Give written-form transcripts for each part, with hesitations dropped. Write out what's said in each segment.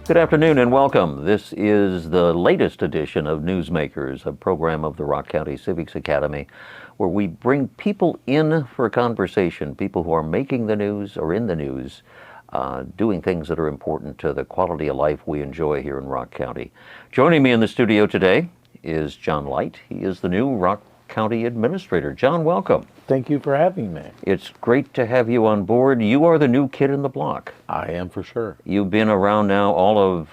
Good afternoon and welcome. This is the latest edition of Newsmakers, a program of the Rock County Civics Academy, where we bring people in for a conversation, people who are making the news or in the news, doing things that are important to the quality of life we enjoy here in Rock County. Joining me in the studio today is John Light. He is the new Rock County Administrator. John, welcome. Thank you for having me. It's great to have you on board. You are the new kid in the block. I am for sure. You've been around now all of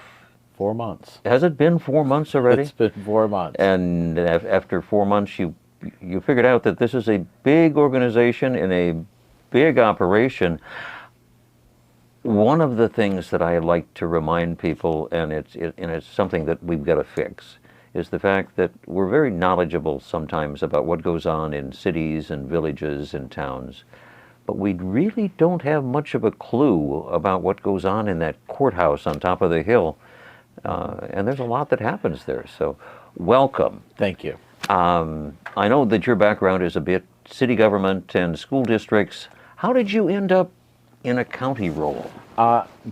4 months. Has it been 4 months already? It's been 4 months. And after 4 months, you figured out that this is a big organization in a big operation. One of the things that I like to remind people, and it's something that we've got to fix, is the fact that we're very knowledgeable sometimes about what goes on in cities and villages and towns, but we really don't have much of a clue about what goes on in that courthouse on top of the hill, and there's a lot that happens there. So welcome. Thank you. I know that your background is a bit city government and school districts. How did you end up in a county role?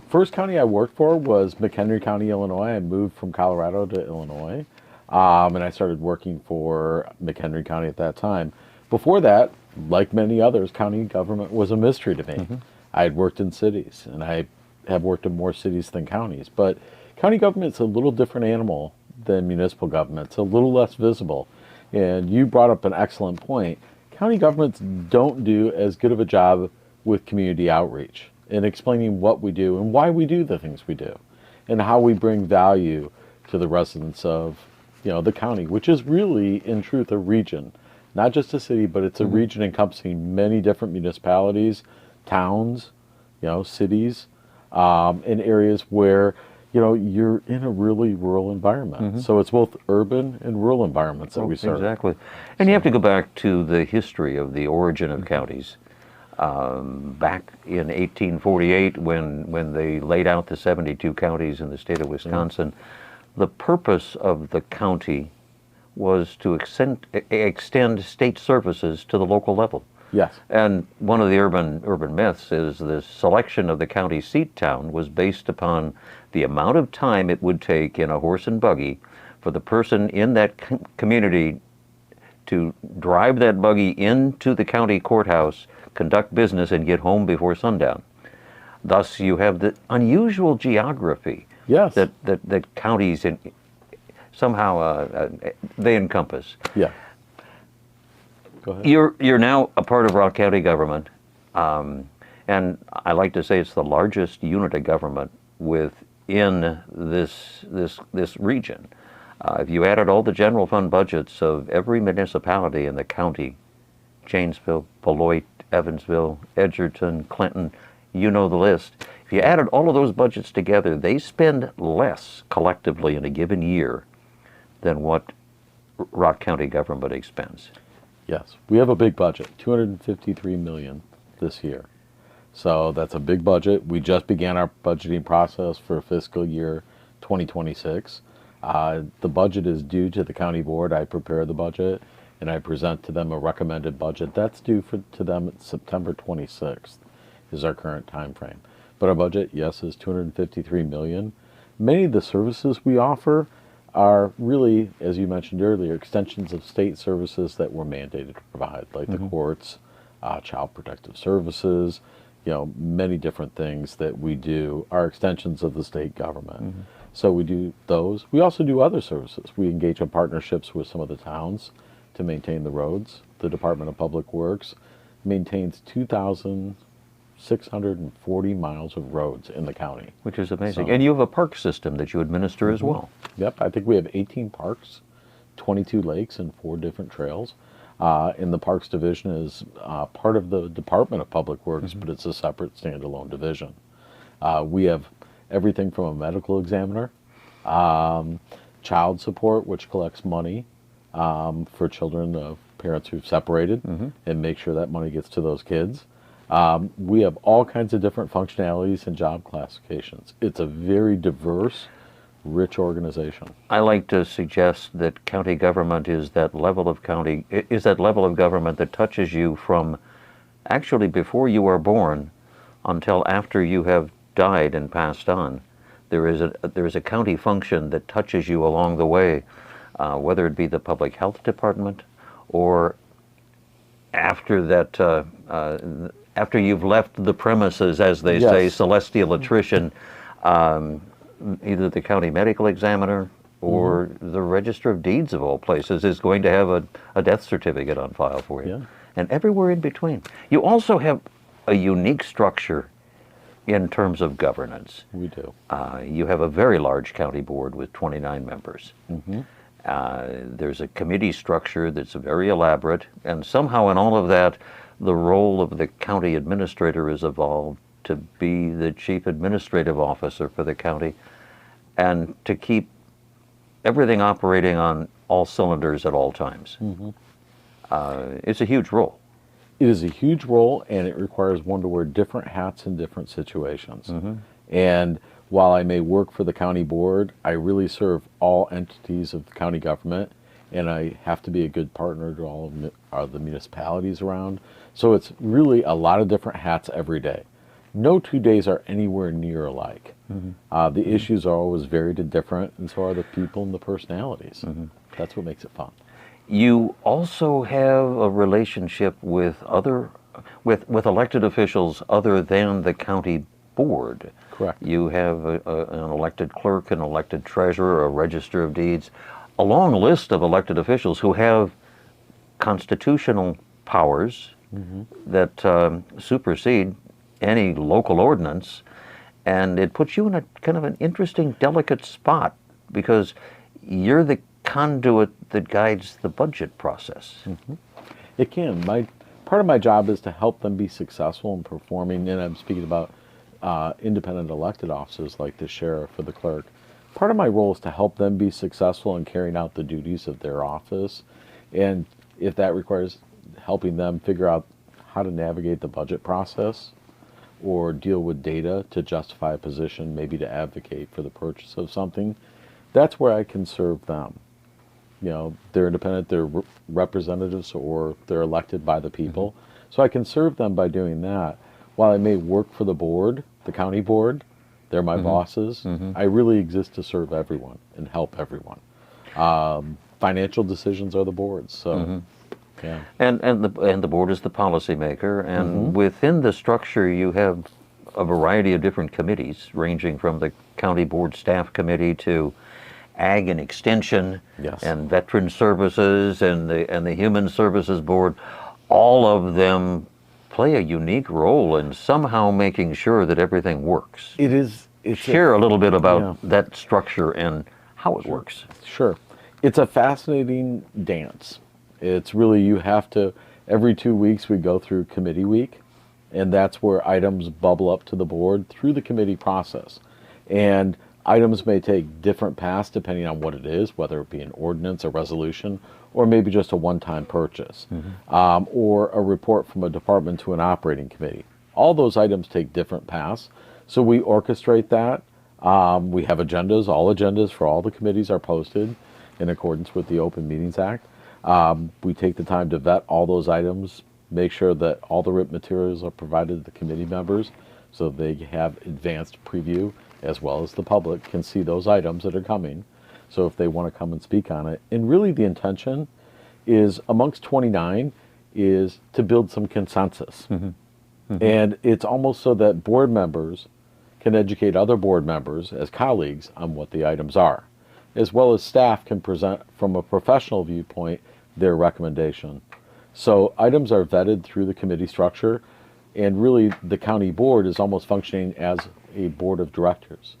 First county I worked for was McHenry County, Illinois. I moved from Colorado to Illinois. And I started working for McHenry County at that time. Before that, like many others, county government was a mystery to me. Mm-hmm. I had worked in cities, and I have worked in more cities than counties. But county government's a little different animal than municipal government. It's a little less visible. And you brought up an excellent point. County governments don't do as good of a job with community outreach and explaining what we do and why we do the things we do and how we bring value to the residents of the county, which is really, in truth, a region. Not just a city, but it's a region encompassing many different municipalities, towns, cities, in areas where, you're in a really rural environment. Mm-hmm. So it's both urban and rural environments that we serve. Exactly. And you have to go back to the history of the origin of counties. Back in 1848, when they laid out the 72 counties in the state of Wisconsin, the purpose of the county was to extend state services to the local level. Yes. And one of the urban myths is the selection of the county seat town was based upon the amount of time it would take in a horse and buggy for the person in that community to drive that buggy into the county courthouse, conduct business, and get home before sundown. Thus, you have the unusual geography. Yes. That counties somehow they encompass. Yeah. Go ahead. You're now a part of Rock County government, and I like to say it's the largest unit of government within this region. If you added all the general fund budgets of every municipality in the county, Janesville, Beloit, Evansville, Edgerton, Clinton, you know the list. If you added all of those budgets together, they spend less collectively in a given year than what Rock County government expends. Yes, we have a big budget, $253 million this year. So that's a big budget. We just began our budgeting process for fiscal year 2026. The budget is due to the county board. I prepare the budget and I present to them a recommended budget. That's due to them at September 26th is our current time frame. But our budget, yes, is $253 million. Many of the services we offer are really, as you mentioned earlier, extensions of state services that we're mandated to provide, like the courts, child protective services, many different things that we do are extensions of the state government. So we do those. We also do other services. We engage in partnerships with some of the towns to maintain the roads. The Department of Public Works maintains 2,640 miles of roads in the county. Which is amazing. And you have a park system that you administer as well. Yep, I think we have 18 parks, 22 lakes, and 4 different trails. And the Parks Division is part of the Department of Public Works, but it's a separate standalone division. We have everything from a medical examiner, child support, which collects money for children of parents who've separated and make sure that money gets to those kids. We have all kinds of different functionalities and job classifications. It's a very diverse, rich organization. I like to suggest that county government is that level of government that touches you from actually before you are born until after you have died and passed on. there is a county function that touches you along the way, whether it be the public health department or after that, after you've left the premises, as they say, Yes. celestial attrition, either the county medical examiner or the register of deeds of all places is going to have a death certificate on file for you. Yeah. And everywhere in between. You also have a unique structure in terms of governance. We do. You have a very large county board with 29 members. There's a committee structure that's very elaborate, and somehow in all of that, the role of the county administrator is evolved to be the chief administrative officer for the county and to keep everything operating on all cylinders at all times. It's a huge role. It is a huge role, and it requires one to wear different hats in different situations. And while I may work for the county board, I really serve all entities of the county government, and I have to be a good partner to all of the municipalities around. So it's really a lot of different hats every day. No 2 days are anywhere near alike. The issues are always varied and different, and so are the people and the personalities. That's what makes it fun. You also have a relationship with with elected officials other than the county board. Correct. You have an elected clerk, an elected treasurer, a register of deeds, a long list of elected officials who have constitutional powers that supersede any local ordinance, and it puts you in a kind of an interesting, delicate spot because you're the conduit that guides the budget process. It can. Part of my job is to help them be successful in performing, and I'm speaking about independent elected officers like the sheriff or the clerk. Part of my role is to help them be successful in carrying out the duties of their office, and if that requires helping them figure out how to navigate the budget process or deal with data to justify a position, maybe to advocate for the purchase of something, that's where I can serve them. You know, they're independent, they're representatives, or they're elected by the people. So I can serve them by doing that. While I may work for the board, the county board, they're my bosses, I really exist to serve everyone and help everyone. Financial decisions are the board's, so yeah. And the board is the policymaker, and within the structure you have a variety of different committees, ranging from the county board staff committee to Ag and Extension, Yes. and Veteran Services, and the Human Services Board. All of them play a unique role in somehow making sure that everything works. It's Share a little bit about that structure and how it works. Sure. It's a fascinating dance. It's really, you have to, every 2 weeks we go through committee week, and that's where items bubble up to the board through the committee process. And items may take different paths depending on what it is, whether it be an ordinance, a resolution, or maybe just a one-time purchase, or a report from a department to an operating committee. All those items take different paths, so we orchestrate that. We have agendas. All agendas for all the committees are posted in accordance with the Open Meetings Act. We take the time to vet all those items, make sure that all the written materials are provided to the committee members so they have advanced preview, as well as the public can see those items that are coming. So if they want to come and speak on it. And really the intention is, amongst 29, is to build some consensus. And it's almost so that board members can educate other board members as colleagues on what the items are, as well as staff can present from a professional viewpoint their recommendation. So items are vetted through the committee structure, and really the county board is almost functioning as a board of directors,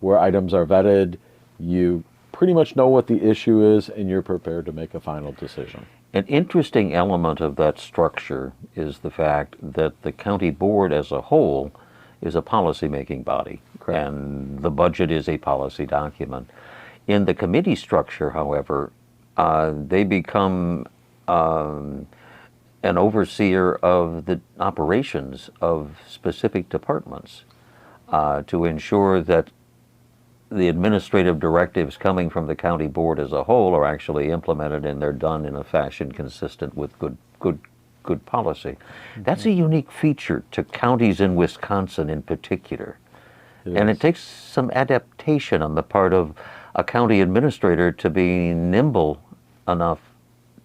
where items are vetted, you pretty much know what the issue is, and you're prepared to make a final decision. An interesting element of that structure is the fact that the county board as a whole is a policy-making body, Correct. and the budget is a policy document. In the committee structure, however, they become an overseer of the operations of specific departments to ensure that the administrative directives coming from the county board as a whole are actually implemented, and they're done in a fashion consistent with good policy. That's a unique feature to counties in Wisconsin in particular. And it takes some adaptation on the part of a county administrator to be nimble enough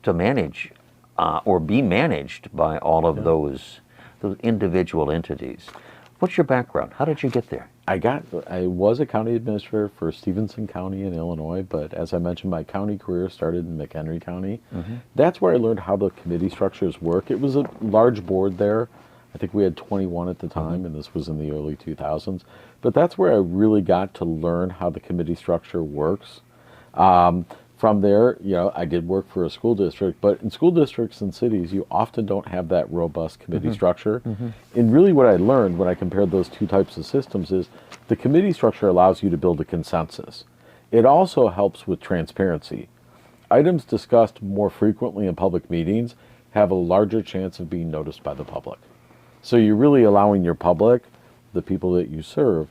to manage or be managed by all of those individual entities. What's your background? How did you get there? I was a county administrator for Stevenson County in Illinois, but as I mentioned, my county career started in McHenry County. That's where I learned how the committee structures work. It was a large board there. I think we had 21 at the time, and this was in the early 2000s. But that's where I really got to learn how the committee structure works. From there, I did work for a school district, but in school districts and cities, you often don't have that robust committee structure. And really what I learned when I compared those two types of systems is the committee structure allows you to build a consensus. It also helps with transparency. Items discussed more frequently in public meetings have a larger chance of being noticed by the public. So you're really allowing your public, the people that you serve,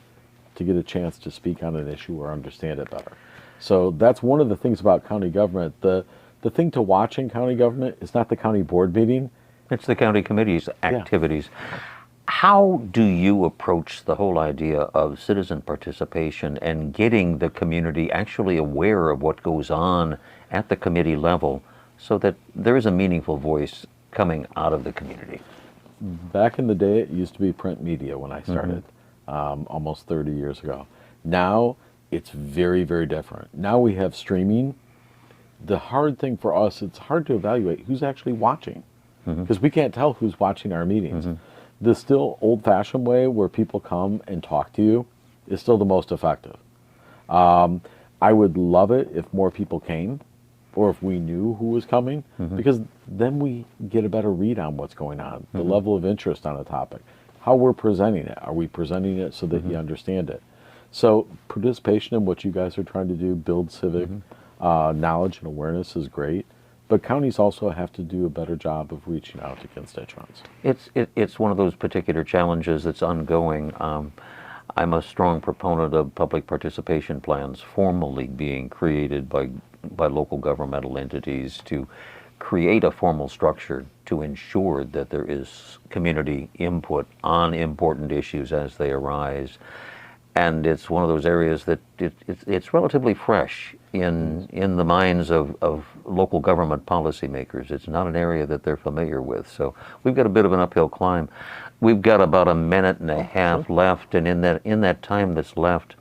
to get a chance to speak on an issue or understand it better. So that's one of the things about county government. The thing to watch in county government is not the county board meeting. It's the county committee's activities. How do you approach the whole idea of citizen participation and getting the community actually aware of what goes on at the committee level so that there is a meaningful voice coming out of the community? Back in the day, it used to be print media when I started, almost 30 years ago. Now, it's very, very different. Now we have streaming. The hard thing for us, it's hard to evaluate who's actually watching, because we can't tell who's watching our meetings. The still old-fashioned way where people come and talk to you is still the most effective. I would love it if more people came, or if we knew who was coming, because then we get a better read on what's going on, the level of interest on a topic, how we're presenting it. Are we presenting it so that you understand it? So participation in what you guys are trying to do, build civic knowledge and awareness is great, but counties also have to do a better job of reaching out to constituents. It's one of those particular challenges that's ongoing. I'm a strong proponent of public participation plans formally being created by local governmental entities to create a formal structure to ensure that there is community input on important issues as they arise. And it's one of those areas that it's relatively fresh in the minds of local government policymakers. It's not an area that they're familiar with. So we've got a bit of an uphill climb. We've got about a minute and a half left, and in that time that's left,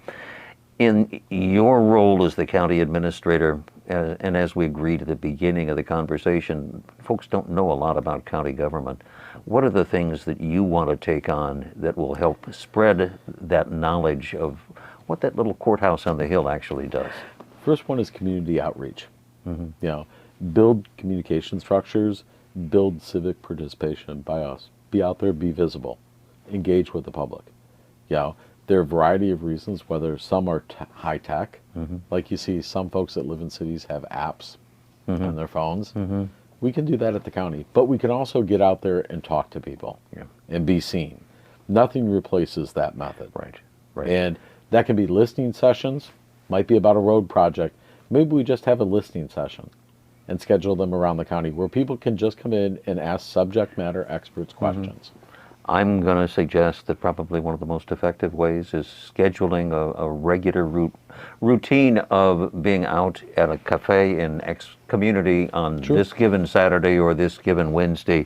in your role as the county administrator, and as we agreed at the beginning of the conversation, folks don't know a lot about county government. What are the things that you want to take on that will help spread that knowledge of what that little courthouse on the hill actually does? First one is community outreach. Build communication structures, build civic participation by us. Be out there, be visible, engage with the public. There are a variety of reasons, whether some are high tech, like you see some folks that live in cities have apps on their phones. We can do that at the county, but we can also get out there and talk to people and be seen. Nothing replaces that method. Right. And that can be listening sessions, might be about a road project. Maybe we just have a listening session and schedule them around the county where people can just come in and ask subject matter experts questions. I'm going to suggest that probably one of the most effective ways is scheduling a regular routine of being out at a cafe in X community on this given Saturday or this given Wednesday,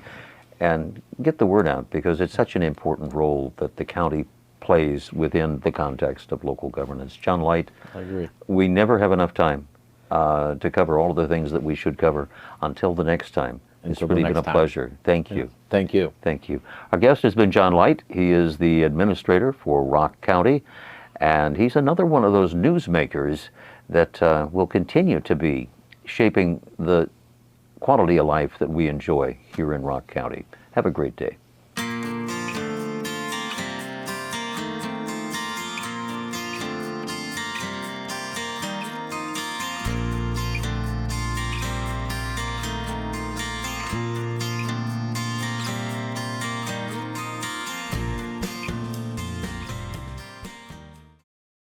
and get the word out, because it's such an important role that the county plays within the context of local governance. John Light, I agree. We never have enough time to cover all of the things that we should cover. Until the next time. It's really been a pleasure. Thank you. Thank you. Thank you. Our guest has been John Light. He is the administrator for Rock County, and he's another one of those newsmakers that will continue to be shaping the quality of life that we enjoy here in Rock County. Have a great day.